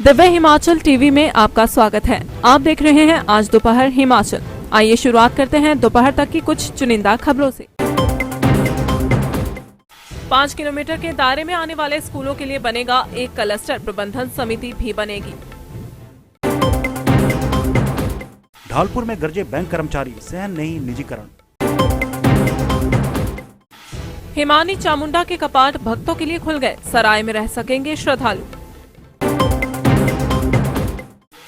Divya Himachal TV में आपका स्वागत है। आप देख रहे हैं आज दोपहर हिमाचल। आइए शुरुआत करते हैं दोपहर तक की कुछ चुनिंदा खबरों से। 5 किलोमीटर के दायरे में आने वाले स्कूलों के लिए बनेगा एक क्लस्टर प्रबंधन समिति भी बनेगी। ढालपुर में गरजे बैंक कर्मचारी, सहन नहीं निजीकरण। हिमानी चामुंडा के कपाट भक्तों के लिए खुल गए, सराय में रह सकेंगे श्रद्धालु।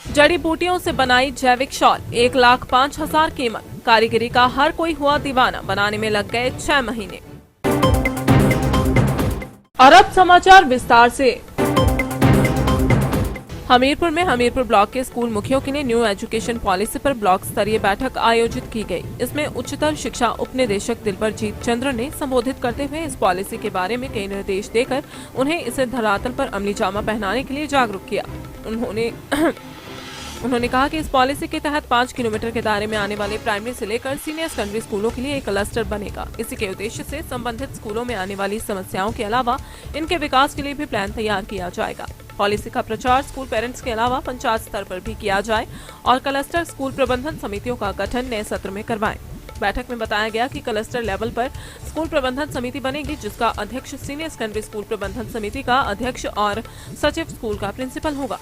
जड़ी बूटियों से बनाई जैविक शॉल, 1,05,000 कीमत। कारीगरी का हर कोई हुआ दीवाना, बनाने में लग गए 6 महीने। और अब समाचार विस्तार से। हमीरपुर में हमीरपुर ब्लॉक के स्कूल मुखियों के लिए न्यू एजुकेशन पॉलिसी पर ब्लॉक स्तरीय बैठक आयोजित की गई। इसमें उच्चतर शिक्षा उपनिदेशक दिलबरजीत चंद्र ने संबोधित करते हुए इस पॉलिसी के बारे में कई निर्देश देकर उन्हें इसे धरातल पर अमली जामा पहनाने के लिए जागरूक किया। उन्होंने कहा कि इस पॉलिसी के तहत 5 किलोमीटर के दायरे में आने वाले प्राइमरी से लेकर सीनियर सेकेंडरी स्कूलों के लिए एक क्लस्टर बनेगा। इसी के उद्देश्य से संबंधित स्कूलों में आने वाली समस्याओं के अलावा इनके विकास के लिए भी प्लान तैयार किया जाएगा। पॉलिसी का प्रचार स्कूल पेरेंट्स के अलावा पंचायत स्तर पर भी किया जाए और क्लस्टर स्कूल प्रबंधन समितियों का गठन नए सत्र में करवाएं। बैठक में बताया गया कि क्लस्टर लेवल पर स्कूल प्रबंधन समिति बनेगी, जिसका अध्यक्ष सीनियर सेकेंडरी स्कूल प्रबंधन समिति का अध्यक्ष और सचिव स्कूल का प्रिंसिपल होगा।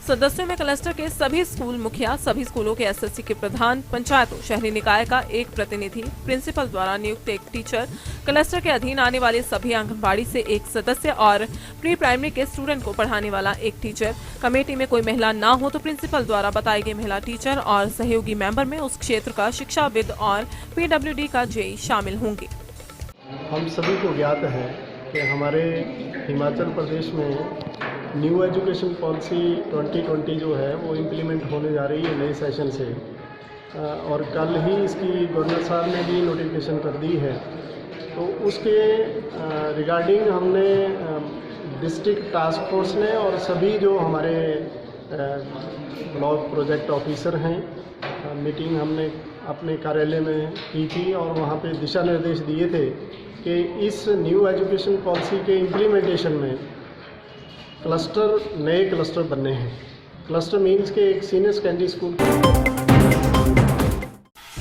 सदस्यों में क्लस्टर के सभी स्कूल मुखिया, सभी स्कूलों के एसएससी के प्रधान, पंचायतों, शहरी निकाय का एक प्रतिनिधि, प्रिंसिपल द्वारा नियुक्त एक टीचर, क्लस्टर के अधीन आने वाले सभी आंगनबाड़ी से एक सदस्य और प्री प्राइमरी के स्टूडेंट को पढ़ाने वाला एक टीचर। कमेटी में कोई महिला ना हो तो प्रिंसिपल द्वारा बताई गई महिला टीचर और सहयोगी मेंबर में उस क्षेत्र का शिक्षाविद और पीडब्ल्यूडी का जेई शामिल होंगे। हम सभी को ज्ञात है कि हमारे हिमाचल प्रदेश में न्यू एजुकेशन पॉलिसी 2020 जो है वो इम्प्लीमेंट होने जा रही है नए सेशन से, और कल ही इसकी गवर्नर साहब ने भी नोटिफिकेशन कर दी है। तो उसके रिगार्डिंग हमने डिस्ट्रिक्ट टास्क फोर्स ने और सभी जो हमारे ब्लॉक प्रोजेक्ट ऑफिसर हैं, मीटिंग हमने अपने कार्यालय में की थी और वहाँ पे दिशा निर्देश दिए थे कि इस न्यू एजुकेशन पॉलिसी के इम्प्लीमेंटेशन में नए क्लस्टर बनने हैं। क्लस्टर मीन्स के एक सीनियर सेकेंडरी स्कूल।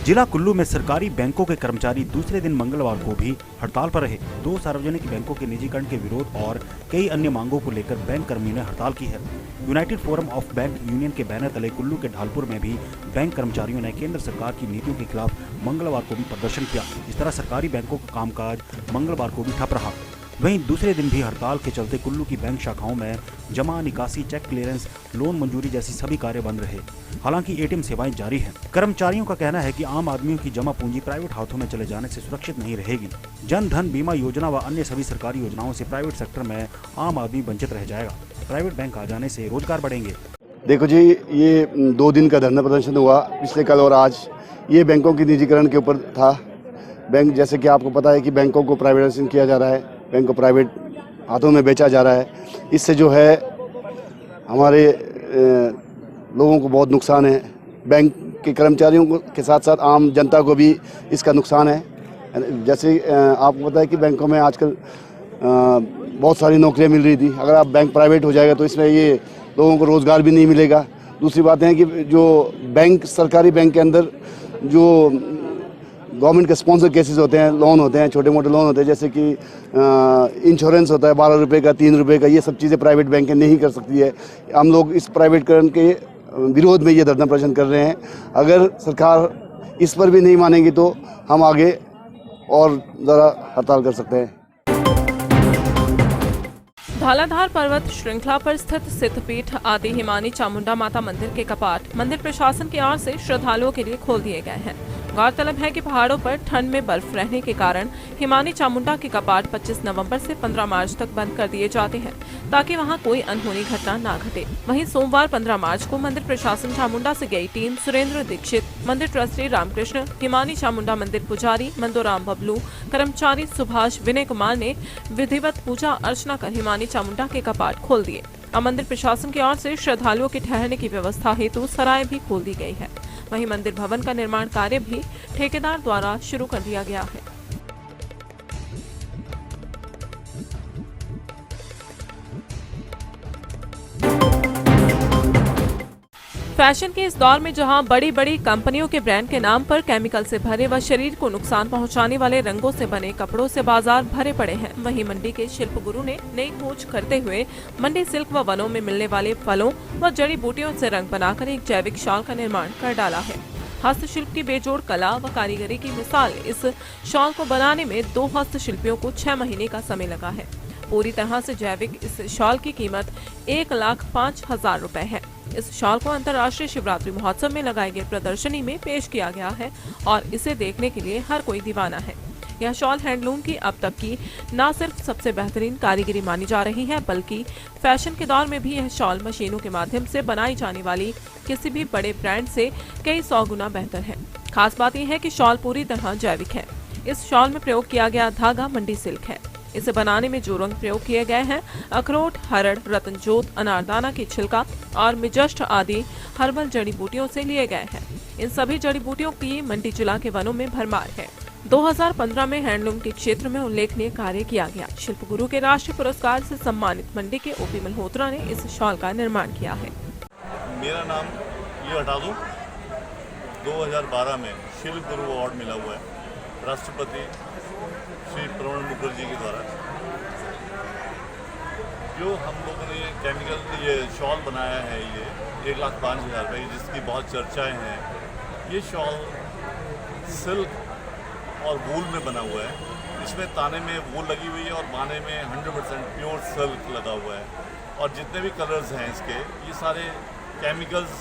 जिला कुल्लू में सरकारी बैंकों के कर्मचारी दूसरे दिन मंगलवार को भी हड़ताल पर रहे। 2 सार्वजनिक बैंकों के निजीकरण के विरोध और कई अन्य मांगों को लेकर बैंक कर्मियों ने हड़ताल की है। United forum of bank union के बैनर तले कुल्लू के ढालपुर में भी बैंक कर्मचारियों ने केंद्र सरकार की नीतियों के खिलाफ मंगलवार को भी प्रदर्शन किया। इस तरह सरकारी बैंकों का कामकाज मंगलवार को भी ठप रहा। वहीं दूसरे दिन भी हड़ताल के चलते कुल्लू की बैंक शाखाओं में जमा, निकासी, चेक क्लियरेंस, लोन मंजूरी जैसी सभी कार्य बंद रहे। हालांकि एटीएम सेवाएं जारी हैं। कर्मचारियों का कहना है कि आम आदमियों की जमा पूंजी प्राइवेट हाथों में चले जाने से सुरक्षित नहीं रहेगी। जन धन बीमा योजना व अन्य सभी सरकारी योजनाओं से प्राइवेट सेक्टर में आम आदमी वंचित रह जाएगा। प्राइवेट बैंक आ जाने से रोजगार बढ़ेंगे। देखो जी, ये 2 दिन का धरना प्रदर्शन हुआ पिछले कल और आज। ये बैंकों की निजीकरण के ऊपर था। बैंक, जैसे कि आपको पता है कि बैंकों को प्राइवेटाइजेशन किया जा रहा है, बैंक को प्राइवेट हाथों में बेचा जा रहा है। इससे जो है हमारे लोगों को बहुत नुकसान है। बैंक के कर्मचारियों को के साथ साथ आम जनता को भी इसका नुकसान है। जैसे आपको पता है कि बैंकों में आजकल बहुत सारी नौकरियां मिल रही थी। अगर आप बैंक प्राइवेट हो जाएगा तो इसमें ये लोगों को रोज़गार भी नहीं मिलेगा। दूसरी बात है कि जो बैंक, सरकारी बैंक के अंदर जो गवर्नमेंट के स्पॉन्सर केसेस होते हैं, लोन होते हैं, छोटे मोटे लोन होते हैं, जैसे कि इंश्योरेंस होता है 12 रुपये का, 3 रुपये का, ये सब चीज़ें प्राइवेट बैंकें नहीं कर सकती है। हम लोग इस प्राइवेटकरण के विरोध में ये धरना प्रदर्शन कर रहे हैं। अगर सरकार इस पर भी नहीं मानेगी तो हम आगे और ज़रा हड़ताल कर सकते हैं। धौलाधार पर्वत श्रृंखला पर स्थित सिद्धपीठ आदि हिमानी चामुंडा माता मंदिर के कपाट मंदिर प्रशासन की ओर से श्रद्धालुओं के लिए खोल दिए गए हैं। गौरतलब है कि पहाड़ों पर ठंड में बर्फ रहने के कारण हिमानी चामुंडा के कपाट 25 नवंबर से 15 मार्च तक बंद कर दिए जाते हैं, ताकि वहां कोई अनहोनी घटना ना घटे। वहीं सोमवार 15 मार्च को मंदिर प्रशासन चामुंडा से गई टीम सुरेंद्र दीक्षित, मंदिर ट्रस्टी रामकृष्ण, हिमानी चामुंडा मंदिर पुजारी मंदोराम बबलू, कर्मचारी सुभाष विनय कुमार ने विधिवत पूजा अर्चना कर हिमानी चामुंडा के कपाट खोल दिए। अब मंदिर प्रशासन की ओर से श्रद्धालुओं के ठहरने की व्यवस्था हेतु सराय भी खोल दी गई है। वहीं मंदिर भवन का निर्माण कार्य भी ठेकेदार द्वारा शुरू कर दिया गया है। फैशन के इस दौर में जहां बड़ी बड़ी कंपनियों के ब्रांड के नाम पर केमिकल से भरे व शरीर को नुकसान पहुंचाने वाले रंगों से बने कपड़ों से बाजार भरे पड़े हैं, वहीं मंडी के शिल्प गुरु ने नई खोज करते हुए मंडी सिल्क व वनों में मिलने वाले फलों व जड़ी बूटियों से रंग बनाकर एक जैविक शॉल का निर्माण कर डाला है। हस्तशिल्प की बेजोड़ कला व कारीगरी की मिसाल इस शॉल को बनाने में 2 हस्तशिल्पियों को 6 महीने का समय लगा है। पूरी तरह से जैविक इस शॉल की कीमत 1,05,000 रुपए है। इस शॉल को अंतर्राष्ट्रीय शिवरात्रि महोत्सव में लगाई गई प्रदर्शनी में पेश किया गया है और इसे देखने के लिए हर कोई दीवाना है। यह शॉल हैंडलूम की अब तक की न सिर्फ सबसे बेहतरीन कारीगरी मानी जा रही है, बल्कि फैशन के दौर में भी यह शॉल मशीनों के माध्यम से बनाई जाने वाली किसी भी बड़े ब्रांड से कई 100 गुना बेहतर है। खास बात यह है कि शॉल पूरी तरह जैविक है। इस शॉल में प्रयोग किया गया धागा मंडी सिल्क है। इसे बनाने में जो रंग प्रयोग किए गए हैं अखरोट, हरड़, रतनजोत, अनारदाना की छिलका और मिजस्ट आदि हर्बल जड़ी बूटियों से लिए गए हैं। इन सभी जड़ी बूटियों की मंडी जिला के वनों में भरमार है। 2015 में हैंडलूम के क्षेत्र में उल्लेखनीय कार्य किया गया। शिल्प गुरु के राष्ट्रीय पुरस्कार से सम्मानित मंडी के ओपी मल्होत्रा ने इस शॉल का निर्माण किया है। मेरा नाम ये हटा दूं, 2012 में शिल्प गुरु अवार्ड मिला हुआ है राष्ट्रपति श्री प्रणब मुखर्जी के द्वारा। जो हम लोगों ने केमिकल ये शॉल बनाया है, ये 1,05,000 रुपये, जिसकी बहुत चर्चाएं हैं। ये शॉल सिल्क और वूल में बना हुआ है। इसमें ताने में वूल लगी हुई है और बाने में 100% प्योर सिल्क लगा हुआ है। और जितने भी कलर्स हैं इसके, ये सारे केमिकल्स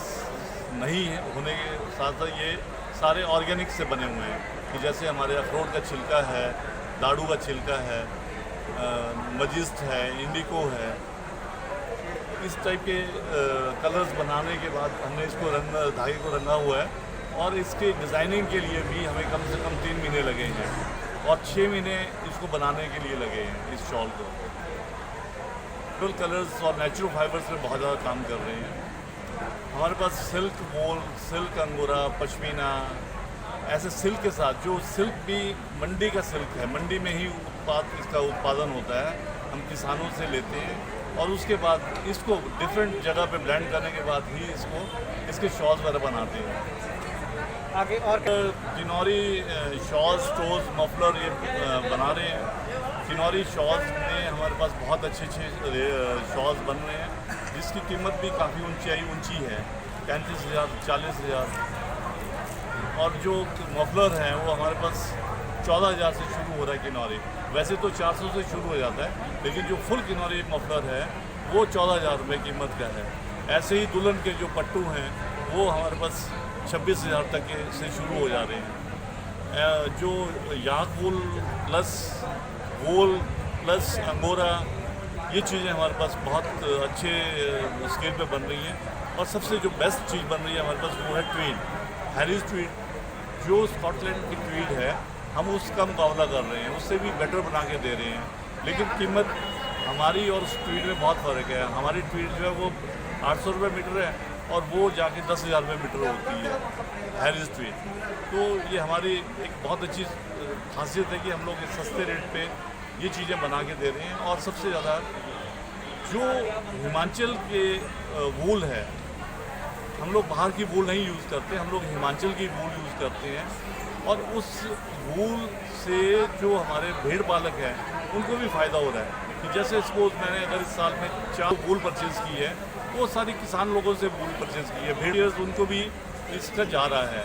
नहीं होने के साथ साथ ये सारे ऑर्गेनिक से बने हुए हैं। कि जैसे हमारे अखरोट का छिलका है, दाड़ू का छिलका है, मजिस्ट है, इंडिको है। इस टाइप के कलर्स बनाने के बाद हमने इसको धागे को रंगा हुआ है और इसके डिज़ाइनिंग के लिए भी हमें कम से कम 3 महीने लगे हैं और 6 महीने इसको बनाने के लिए लगे हैं। इस शॉल को नेचुरल कलर्स और नेचुरल फाइबर्स में बहुत ज़्यादा काम कर रहे हैं। हमारे पास सिल्क वूल, सिल्क अंगोरा, पश्मीना, ऐसे सिल्क के साथ जो सिल्क भी मंडी का सिल्क है, मंडी में ही इसका उत्पादन होता है। हम किसानों से लेते हैं और उसके बाद इसको डिफरेंट जगह पे ब्लेंड करने के बाद ही इसके शॉल्स वगैरह बनाते हैं। आगे और किन्नौरी शॉल्स, स्टोर्स, मफलर ये बना रहे हैं। किन्नौरी शॉल्स में हमारे पास बहुत अच्छे शॉल्स बन रहे हैं, जिसकी कीमत भी काफ़ी ऊंची है, 35,000, 40,000। और जो मफलर हैं वो हमारे पास 14,000 से शुरू हो रहा है किन्नौरी। वैसे तो 400 से शुरू हो जाता है, लेकिन जो फुल किन्नौरी मफलर है वो 14,000 रुपये कीमत का है। ऐसे ही दुल्हन के जो पट्टू हैं वो हमारे पास 26,000 तक के से शुरू हो जा रहे हैं। जो याक वूल प्लस अंगोरा, ये चीज़ें हमारे पास बहुत अच्छे स्केल पे बन रही हैं। और सबसे जो बेस्ट चीज़ बन रही है हमारे पास वो है ट्वीड, हैरिस ट्वीड, जो स्कॉटलैंड की ट्वीड है। हम उसका मुकाबला कर रहे हैं, उससे भी बेटर बना के दे रहे हैं, लेकिन कीमत हमारी और उस ट्वीड में बहुत फ़र्क है। हमारी ट्वीड जो है वो 800 रुपये मीटर है और वो जाके 10,000 रुपये मीटर होती है हैरिस ट्वीड। तो ये हमारी एक बहुत अच्छी खासियत है कि हम लोग सस्ते रेट पे ये चीज़ें बना के दे रहे हैं। और सबसे ज़्यादा जो हिमाचल के वूल है, हम लोग बाहर की वूल नहीं यूज़ करते, हम लोग हिमाचल की वूल यूज़ करते हैं। और उस वूल से जो हमारे भेड़ पालक हैं उनको भी फ़ायदा हो रहा है। कि जैसे सपोज मैंने अगर इस साल में 4 वूल परचेज़ की है, वो सारी किसान लोगों से वूल परचेज़ की है, भेड़ियर्स उनको भी इसका जा रहा है।